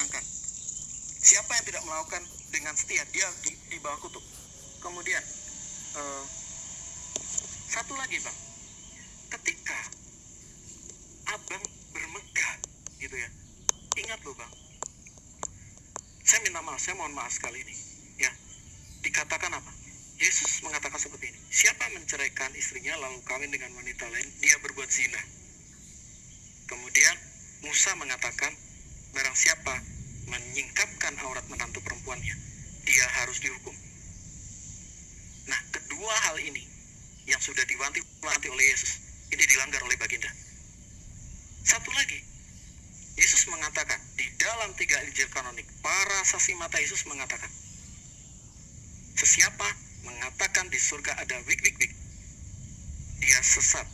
menerangkan. Siapa yang tidak melakukan dengan setia, dia di bawah kutuk. Kemudian satu lagi bang, ketika abang bermegah gitu ya, ingat loh bang, saya minta maaf, saya mohon maaf sekali ini ya, dikatakan apa? Yesus mengatakan seperti ini, siapa menceraikan istrinya lalu kawin dengan wanita lain, dia berbuat zina. Kemudian Musa mengatakan, barang siapa menyingkapkan aurat menantu perempuannya, dia harus dihukum. Nah, kedua hal ini yang sudah diwanti-wanti oleh Yesus, ini dilanggar oleh baginda. Satu lagi, Yesus mengatakan di dalam 3 Injil kanonik, para saksi mata Yesus mengatakan, sesiapa mengatakan di surga ada wik-wik-wik, dia sesat.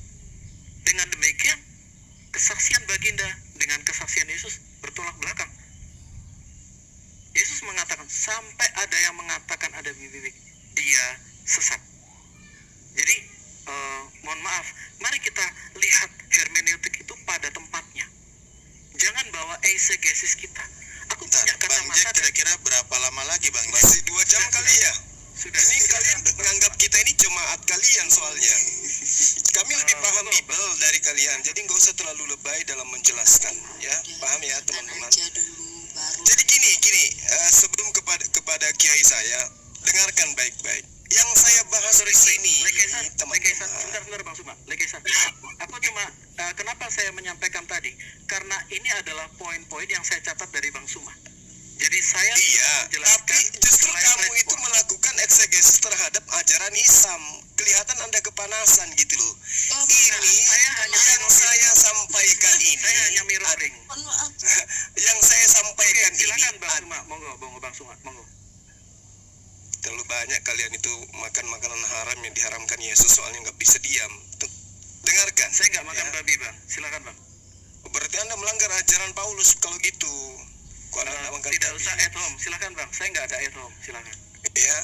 Dengan demikian, kesaksian baginda dengan kesaksian Yesus bertolak belakang. Yesus mengatakan, sampai ada yang mengatakan ada wik-wik, dia sesat. Jadi, mohon maaf, mari kita lihat hermeneutik itu pada tempatnya. Jangan bawa eisegesis kita. Aku punya kacamata. Kira-kira berapa lama lagi bang? Masih 2 jam kali ya? Sudah. Ini kalian menganggap kita ini jemaat kalian soalnya. Kami lebih paham Bible dari kalian, jadi nggak usah terlalu lebay dalam menjelaskan, ya. Paham ya teman-teman? Jadi gini, sebelum kepada kiai saya, dengarkan baik-baik. Yang saya bahas di sini, Lekesan, sebentar Bang Suma. Lekesan. Aku cuma kenapa saya menyampaikan tadi? Karena ini adalah poin-poin yang saya catat dari Bang Suma. Jadi saya tapi justru kamu itu melakukan eksegesis terhadap ajaran Islam. Kelihatan Anda kepanasan gitu loh. Saya sampaikan ini. Saya hanya mirroring. Yang saya sampaikan silakan ini. Bang Suma, monggo Bang Suma, monggo. Terlalu banyak kalian itu makan makanan haram yang diharamkan Yesus, soalnya nggak bisa diam. Dengarkan. Saya nggak makan babi bang. Silakan bang. Berarti Anda melanggar ajaran Paulus kalau gitu. Tidak usah at home. Silakan bang. Saya nggak ada at home. Silakan. Ya.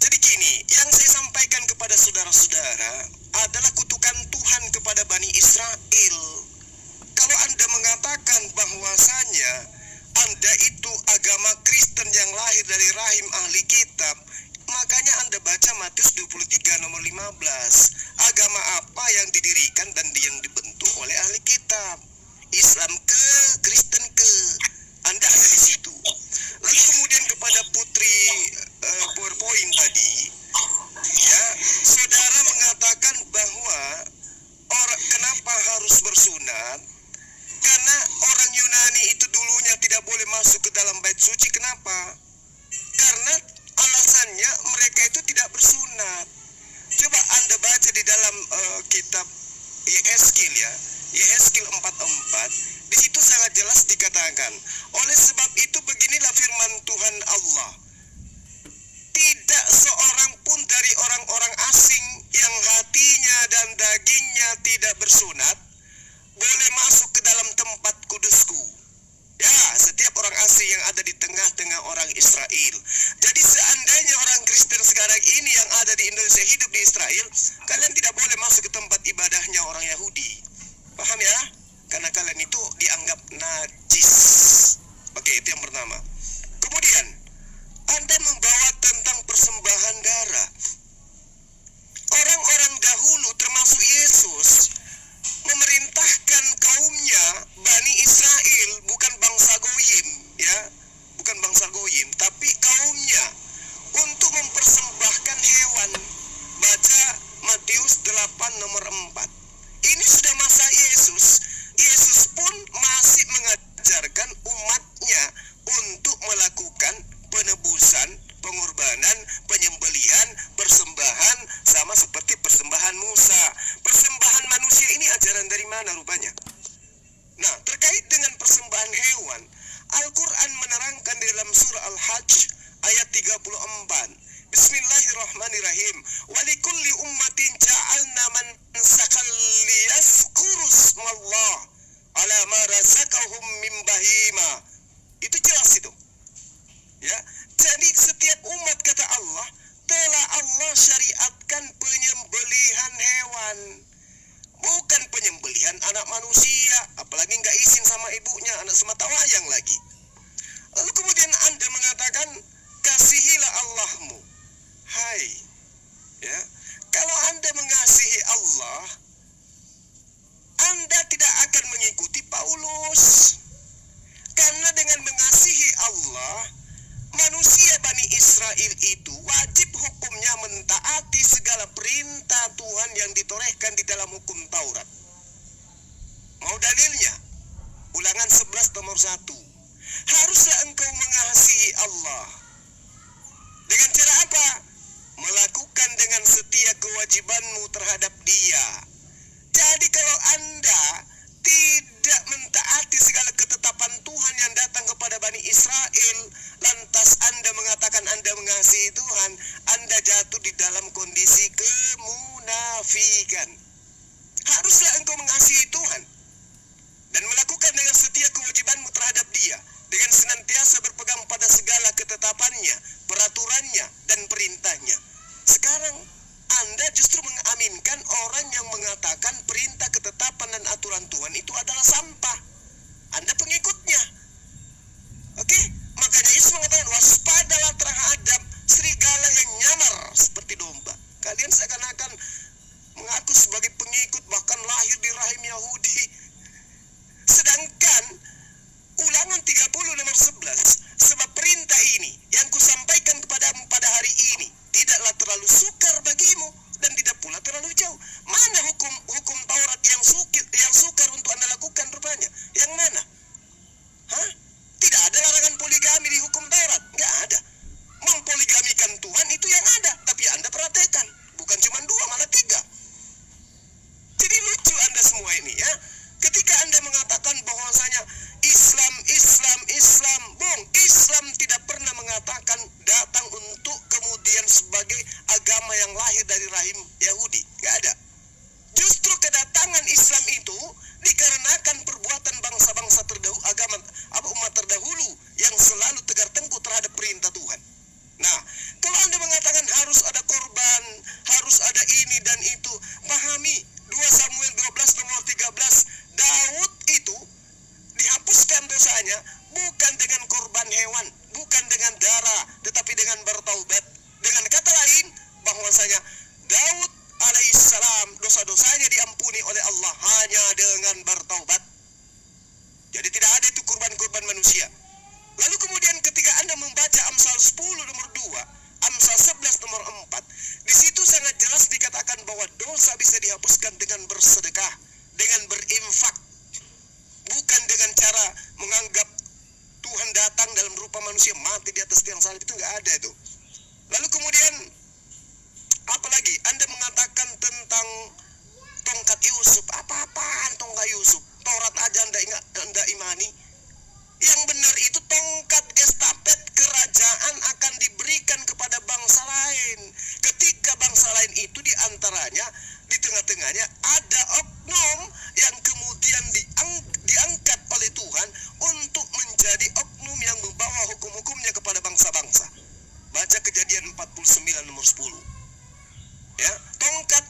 Jadi gini, yang saya sampaikan kepada saudara-saudara adalah kutukan Tuhan kepada Bani Israel. Kalau Anda mengatakan bahwasanya Anda itu agama Kristen yang lahir dari rahim ahli kitab, makanya Anda baca Matius 23 nomor 15. Agama apa yang didirikan dan yang dibentuk oleh ahli kitab? Islam ke, Kristen ke. Anda ada di situ. Lalu kemudian kepada Putri PowerPoint tadi, ya, saudara mengatakan bahwa kenapa harus bersunat? Karena orang Yunani itu dulunya tidak boleh masuk ke dalam bait suci. Kenapa? Karena alasannya mereka itu tidak bersunat. Coba Anda baca di dalam kitab Yehezkiel ya, Yehezkiel 44. Di situ sangat jelas dikatakan, oleh sebab itu beginilah firman Tuhan Allah. Tidak seorang pun dari orang-orang asing yang hatinya dan dagingnya tidak bersunat boleh masuk ke dalam tempat kudusku. Ya, setiap orang asing yang ada di tengah-tengah orang Israel. Jadi seandainya orang Kristen sekarang ini yang ada di Indonesia hidup di Israel, kalian tidak boleh masuk ke tempat ibadahnya orang Yahudi. Paham ya? Karena kalian itu dianggap najis. Oke, itu yang pertama. Kemudian, Anda membawa tentang persembahan darah. Orang-orang dahulu termasuk Yesus memerintahkan kaumnya Bani Israel, bukan bangsa Goyim, ya, bukan bangsa Goyim, tapi kaumnya untuk mempersembahkan hewan. Baca Matius 8 nomor 4. Ini sudah masa Yesus. Yesus pun masih mengajarkan umatnya untuk melakukan penebusan, pengorbanan, penyembelihan, persembahan, sama seperti persembahan Musa. Persembahan manusia ini ajaran dari mana rupanya? Nah, terkait dengan persembahan hewan, Al-Quran menerangkan di dalam surah Al-Hajj ayat 34. Bismillahirrahmanirrahim. Walikulli ummatin ja'alna mansakan liyazkuru ismallah ala ma razaqahum min bahima. Itu jelas itu. Ya, jadi setiap umat kata Allah telah Allah syariatkan penyembelihan hewan, bukan penyembelihan anak manusia, apalagi nggak izin sama ibunya, anak sematawayang lagi. Lalu kemudian Anda mengatakan, kasihilah Allahmu. Hai, ya, kalau Anda mengasihi Allah, Anda tidak akan mengikuti Paulus. Karena dengan mengasihi Allah, manusia Bani Israel itu wajib hukumnya mentaati segala perintah Tuhan yang ditorehkan di dalam hukum Taurat. Mau dalilnya? Ulangan 11 nomor 1. Haruslah engkau mengasihi Allah. Dengan cara apa? Melakukan dengan setia kewajibanmu terhadap Dia. Jadi kalau Anda tidak mentaati segala ketetapan Tuhan yang datang kepada Bani Israel, lantas Anda mengatakan Anda mengasihi Tuhan, Anda jatuh di dalam kondisi kemunafikan. Haruslah engkau mengasihi Tuhan dan melakukan dengan setia kewajibanmu terhadap Dia, dengan senantiasa berpegang pada segala ketetapannya, peraturannya, dan perintahnya. Sekarang Anda justru mengaminkan orang yang mengatakan perintah, ketetapan, dan aturan Tuhan itu adalah sampah. Anda pengikutnya. Oke? Makanya Yesus mengatakan, waspadalah terhadap serigala yang nyamar seperti domba. Kalian seakan-akan mengaku sebagai pengikut, bahkan lahir di rahim Yahudi. Sedangkan Ulangan 30 nomor 11, sebab perintah ini yang kusampaikan kepadamu pada hari ini tidaklah terlalu sukar bagimu dan tidak pula terlalu jauh. Mana hukum Taurat yang sukar untuk Anda lakukan rupanya? Yang mana? Hah? Tidak ada larangan poligami di hukum Taurat. Nggak ada. Mempoligamikan Tuhan itu yang ada, tapi Anda perhatikan, bukan cuma 2, malah 3. Jadi lucu Anda semua ini, ya. Ketika Anda mengatakan bahwasanya Islam, bohong. Islam tidak pernah mengatakan datang untuk kemudian sebagai agama yang lahir dari rahim Yahudi. Gak ada. Justru kedatangan Islam itu dikarenakan perbuatan bangsa-bangsa terdahulu, umat terdahulu yang selalu tegar tengkuk terhadap perintah Tuhan. Nah, kalau Anda mengatakan harus ada korban, harus ada ini dan itu, pahami 2 Samuel 12 nomor 13, Daud itu dihapuskan dosanya bukan dengan korban hewan, bukan dengan darah, tetapi dengan bertaubat. Dengan kata lain, bahwasanya Daud alaihissalam dosa-dosanya diampuni oleh Allah hanya dengan bertaubat. Jadi tidak ada itu kurban-kurban manusia. Lalu kemudian ketika Anda membaca Amsal 10 nomor 2, Amsal 11 nomor 4, di situ sangat jelas dikatakan bahwa dosa bisa dihapuskan dengan bersedekah, dengan berinfak. Bukan dengan cara menganggap Tuhan datang dalam rupa manusia mati di atas tiang salib, itu nggak ada itu. Lalu kemudian apalagi Anda mengatakan tentang tongkat Yusuf. Apa-apaan tongkat Yusuf? Taurat aja Anda imani. Yang benar itu tongkat estafet kerajaan akan diberikan kepada bangsa lain. Ketika bangsa lain itu diantaranya, di tengah-tengahnya ada oknum yang kemudian diangkat oleh Tuhan untuk menjadi oknum yang membawa hukum-hukumnya kepada bangsa-bangsa. Baca Kejadian 49 nomor 10. Ya, tongkat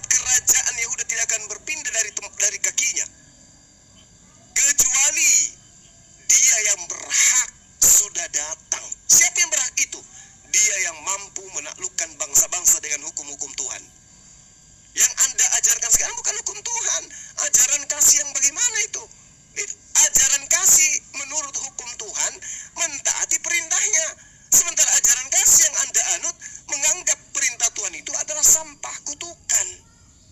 kerajaan Yehuda tidak akan berpindah dari kakinya, kecuali dia yang berhak sudah datang. Siapa yang berhak itu? Dia yang mampu menaklukkan bangsa-bangsa dengan hukum-hukum Tuhan. Yang Anda ajarkan sekarang bukan hukum Tuhan. Ajaran kasih yang bagaimana itu? Ajaran kasih menurut hukum Tuhan mentaati perintahnya. Sementara ajaran kasih yang Anda anut menganggap perintah Tuhan itu adalah sampah, kutukan.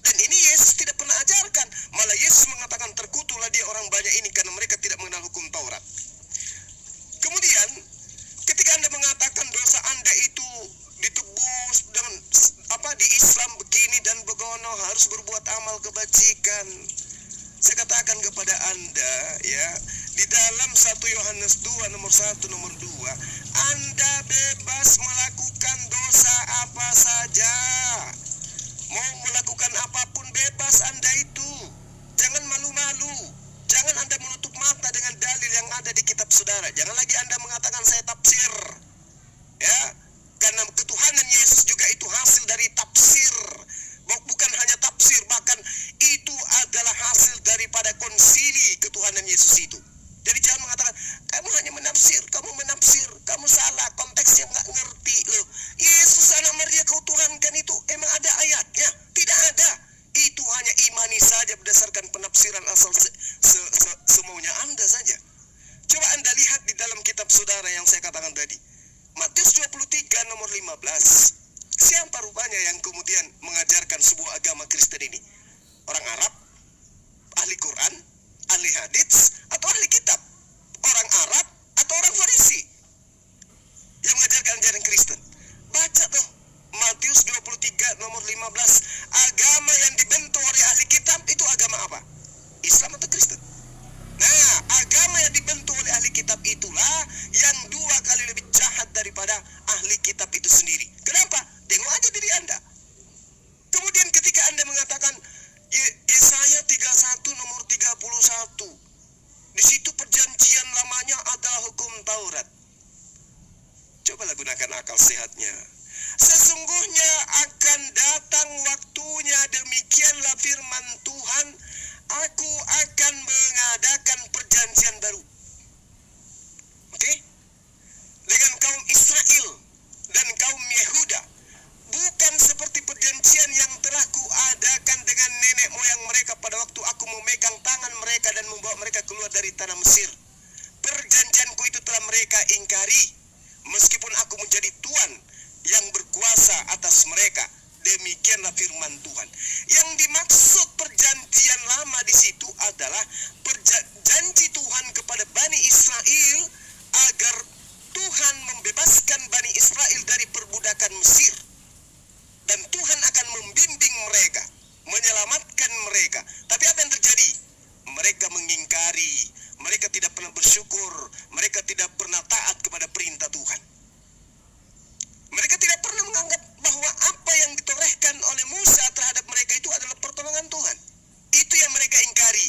Dan ini Yesus tidak pernah ajarkan. Malah Yesus mengatakan terkutuklah dia orang banyak ini karena mereka tidak mengenal hukum Taurat. Kemudian ketika Anda mengatakan dosa Anda itu ditebus dengan di Islam begini dan begono, harus berbuat amal kebajikan. Saya katakan kepada Anda, ya, di dalam 1 Yohanes 2 nomor 1 nomor 2, Anda bebas melakukan dosa apa saja. Mau melakukan apapun bebas Anda itu. Jangan malu-malu. Jangan Anda menutup mata dengan dalil yang ada di kitab saudara. Jangan lagi Anda mengatakan saya tafsir. Ya, karena ketuhanan Yesus juga itu hasil dari tafsir. Bukan hanya tafsir, bahkan itu adalah hasil daripada konsili ketuhanan Yesus itu. Jadi jangan mengatakan kamu hanya menafsir saudara yang saya katakan tadi. Matius 23 nomor 15. Siapa rupanya yang kemudian mengajarkan sebuah agama Kristen ini? Orang Arab, ahli Quran, ahli hadits, atau ahli kitab? Orang Arab atau orang Farisi yang mengajarkan ajaran Kristen? Baca tuh Matius 23 nomor 15. Agama yang dibentuk oleh ahli kitab itu agama apa? Islam atau Kristen? Nah, agama yang dibentuk oleh ahli kitab itulah yang 2 kali lebih jahat daripada ahli kitab itu sendiri. Kenapa? Tengok aja diri Anda. Kemudian ketika Anda mengatakan Yesaya 31 nomor 31, di situ perjanjian lamanya adalah hukum Taurat. Cobalah gunakan akal sehatnya. Sesungguhnya akan datang waktunya, demikianlah firman Tuhan, aku akan mengadakan perjanjian baru. Oke? Dengan kaum Israel dan kaum Yehuda. Bukan seperti perjanjian yang telah kuadakan dengan nenek moyang mereka pada waktu aku memegang tangan mereka dan membawa mereka keluar dari tanah Mesir. Perjanjianku itu telah mereka ingkari, meskipun aku menjadi Tuhan yang berkuasa atas mereka. Demikianlah firman Tuhan. Yang dimaksud perjanjian lama di situ adalah janji Tuhan kepada Bani Israel agar Tuhan membebaskan Bani Israel dari perbudakan Mesir. Dan Tuhan akan membimbing mereka, menyelamatkan mereka. Tapi apa yang terjadi? Mereka mengingkari, mereka tidak pernah bersyukur, mereka tidak pernah taat kepada perintah Tuhan. Mereka tidak pernah menganggap bahwa apa yang ditorehkan oleh Musa terhadap mereka itu adalah pertolongan Tuhan. Itu yang mereka ingkari.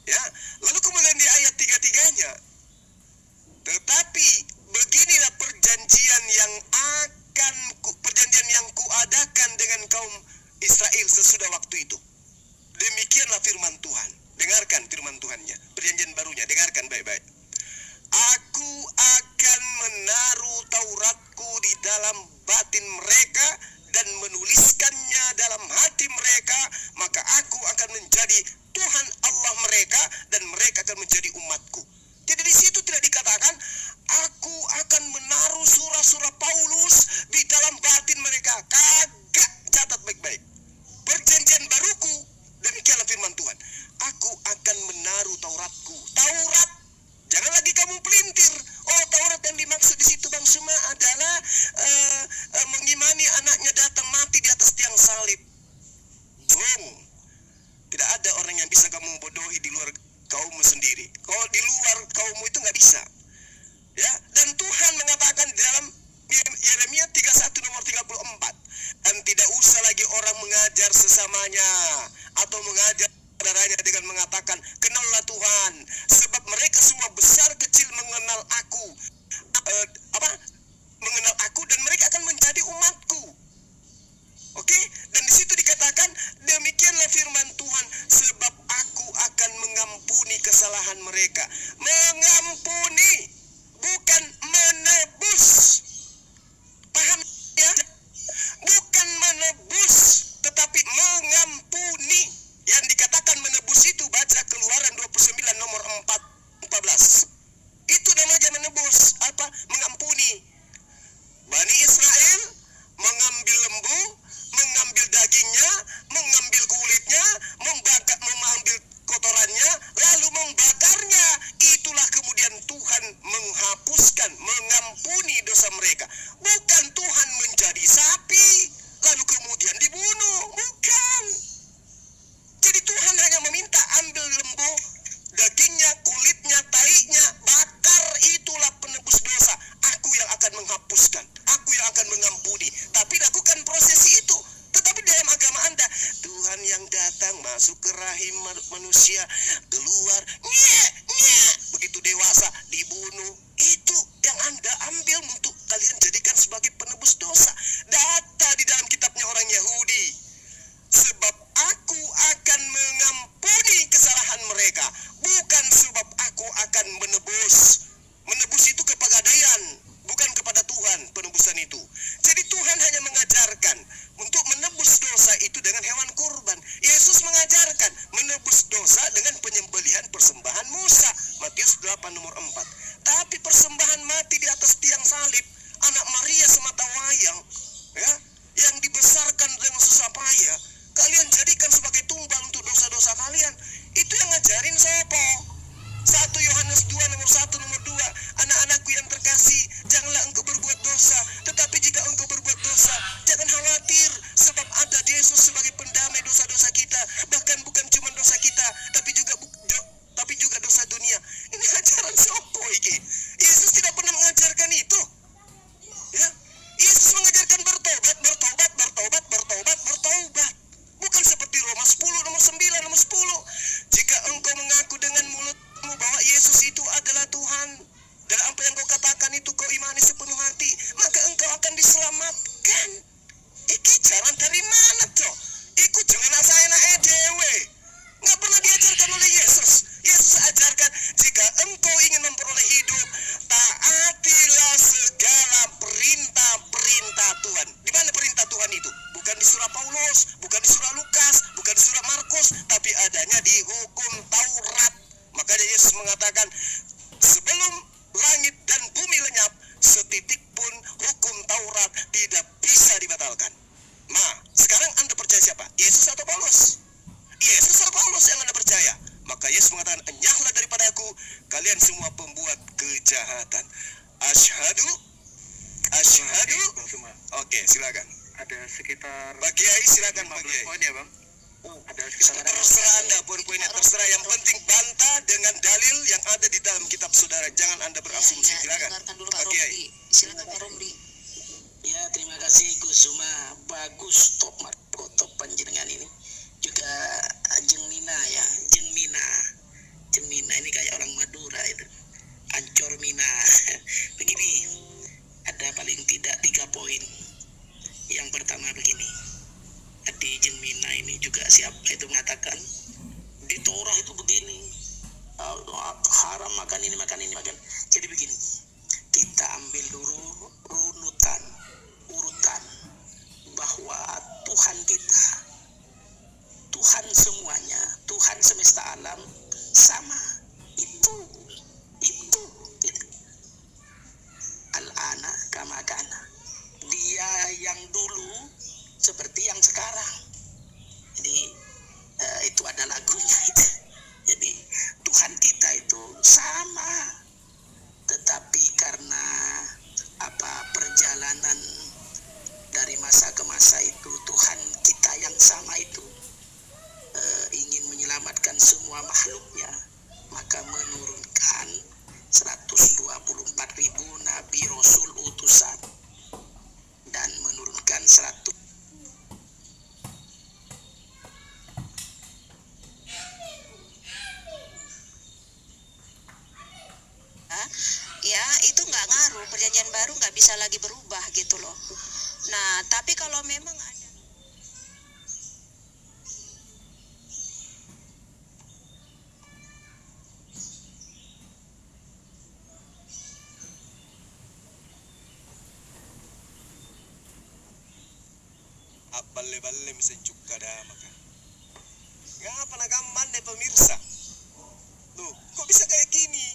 Ya, lalu kemudian di ayat 3-3-nya, tetapi beginilah perjanjian yang kuadakan dengan kaum Israel sesudah waktu itu. Demikianlah firman Tuhan. Dengarkan firman Tuhannya, perjanjian barunya, dengarkan baik-baik. Aku akan menaruh Tauratku di dalam batin mereka dan menuliskannya dalam hati mereka, maka aku akan menjadi Tuhan Allah mereka dan mereka akan menjadi umatku. Jadi di situ tidak dikatakan aku akan menaruh surah-surah Paulus di dalam batin mereka. Kagak, catat baik-baik. Perjanjian baruku, demikianlah firman Tuhan. Aku akan menaruh Tauratku. Taurat, jangan lagi kamu pelintir. Oh, Taurat yang dimaksud di situ Bang Suma adalah mengimani anaknya datang mati di atas tiang salib. Bohong. Tidak ada orang yang bisa kamu bodohi di luar kaummu sendiri. Kalau di luar kaummu itu nggak bisa. Ya, dan Tuhan mengatakan di dalam Yeremia 31 nomor 34, dan tidak usah lagi orang mengajar sesamanya atau mengajar saudaranya dengan mengatakan kenallah Tuhan, sebab mereka semua besar kecil mengenal aku, mengenal aku dan mereka akan menjadi umatku. Oke, dan di situ dikatakan demikianlah firman Tuhan, sebab aku akan mengampuni kesalahan mereka. Mengampuni, bukan menebus. Paham ya? Bukan menebus, tetapi mengampuni. Yang dikatakan menebus itu baca Keluaran 29 nomor 14. Itu namanya menebus. Apa? Mengampuni. Bani Israel mengambil lembu, mengambil dagingnya, mengambil kulitnya, mengambil kotorannya, lalu membakarnya. Itulah kemudian Tuhan menghapuskan, mengampuni dosa mereka. Bukan Tuhan menjadi sapi, lalu kemudian dibunuh. Bukan. Jadi Tuhan hanya meminta ambil lembu, dagingnya, kulitnya, taiknya, bakar. Itulah penebus dosa. Aku yang akan menghapuskan, aku yang akan mengampuni. Tapi lakukan prosesi itu. Tetapi dalam agama Anda, Tuhan yang datang masuk ke rahim manusia, keluar, begitu dewasa dibunuh. Itu yang Anda ambil untuk kalian jadikan sebagai penebus dosa. Data di dalam kitabnya orang Yahudi, sebab aku akan mengampuni kesalahan mereka, bukan sebab aku akan menebus. Menebus itu kepegadaian, bukan kepada Tuhan penebusan itu. Jadi Tuhan hanya mengajarkan untuk menebus dosa itu dengan hewan kurban. Yesus mengajarkan menebus dosa dengan penyembelihan persembahan Musa, Matius 8 nomor 4. Tapi persembahan mati di atas tiang salib, anak Maria semata wayang, ya, yang dibesarkan dengan susah payah, kalian jadikan sebagai tumbal untuk dosa-dosa kalian. Itu yang ngajarin sopo. 1 Yohanes 2 nomor 1 nomor 2, anak-anakku yang terkasih, janganlah engkau berbuat dosa, tetapi jika engkau berbuat dosa, jangan khawatir, sebab ada Yesus sebagai pendamai dosa-dosa kita, bahkan bukan cuma dosa kita, tapi juga dosa dunia. Ini ajaran sopo iki? Yesus tidak pernah mengajarkan itu. Ya, Yesus mengajarkan bertobat, bertobat, bertobat, bertobat, bertobat. Bukan seperti Roma 10 nomor 9 nomor 10. Jika engkau mengaku dengan mulutmu bahwa Yesus itu adalah Tuhan, dan apa yang kau katakan itu kau imani sepenuh hati, maka engkau akan diselamatkan. Iki jalan dari mana, Cok? Iku jangan asal-enak dewe. Nggak pernah diajarkan oleh Yesus. Yesus ajarkan, jika engkau ingin memperoleh hidup, taatilah segala perintah-perintah Tuhan. Di mana perintah Tuhan itu? Bukan di surah Paulus, bukan di surah Lukas, bukan di surah Markus, tapi adanya di hukum Taurat. Makanya Yesus mengatakan, sebelum langit dan bumi lenyap, setitik pun hukum Taurat tidak bisa dibatalkan. Nah, sekarang Anda percaya siapa? Yesus atau Paulus? Yesus atau Paulus yang Anda percaya? Maka Yesus mengatakan, enyahlah daripada aku, kalian semua pembuat kejahatan. Asyhadu. Bang Suma, Oke, silakan. ada sekitar Pak Kiai, silakan Pak 15 Kiai. poin ya, Bang. Ada sekitar Terserah Anda poin-poinnya, terserah. Yang penting bantah dengan dalil yang ada di dalam kitab saudara. Jangan Anda berasumsi. Silakan. Dengarkan dulu Pak Pak Kiai. Romli. Silakan Pak Romli. Ya, terima kasih Kusuma. Bagus top Marco, top panjenengan ini. Juga Jeng Mina ya, Jeng Mina. Jeng Mina ini kayak orang Madura itu. Ancor Mina. Begini, ada paling tidak 3 poin. Yang pertama begini. Di Jeng Mina ini juga siapa itu mengatakan di Torah itu begini. Haram makan ini, makan ini, makan. Jadi begini. Kita ambil dulu urutan bahwa Tuhan kita, Tuhan semuanya, Tuhan semesta alam sama. Itu al-ana kama kana. Dia yang dulu seperti yang sekarang. Jadi itu ada lagunya itu. Jadi Tuhan kita itu sama, tetapi karena perjalanan dari masa ke masa itu, Tuhan kita yang sama itu ingin menyelamatkan semua makhluknya, maka menurunkan 124.000 nabi, rasul, utusan, dan menurunkan 100. Ya, itu nggak ngaruh. Perjanjian baru nggak bisa lagi berubah gitu loh. Nah, tapi kalau memang ada Balle-balle misenjuk kadama kan. Ngapa nagaman deh pemirsa? Loh, kok bisa kayak gini?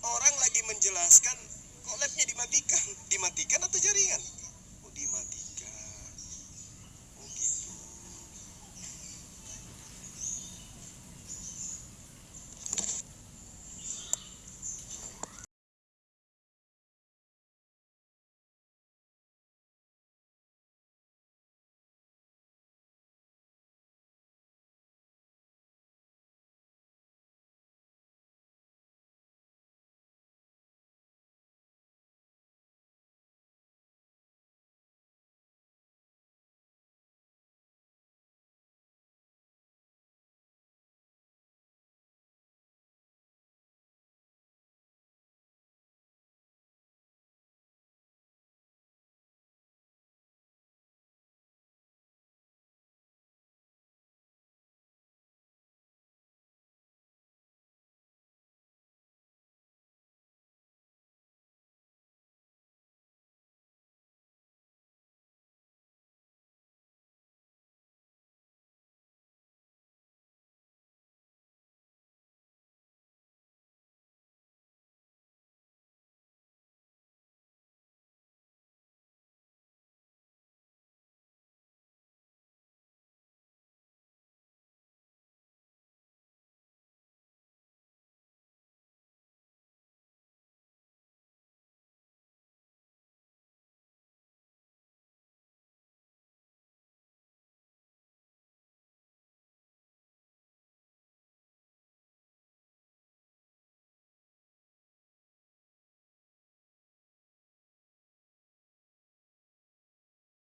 Orang lagi menjelaskan, kok labnya dimatikan? Dimatikan atau jaringan?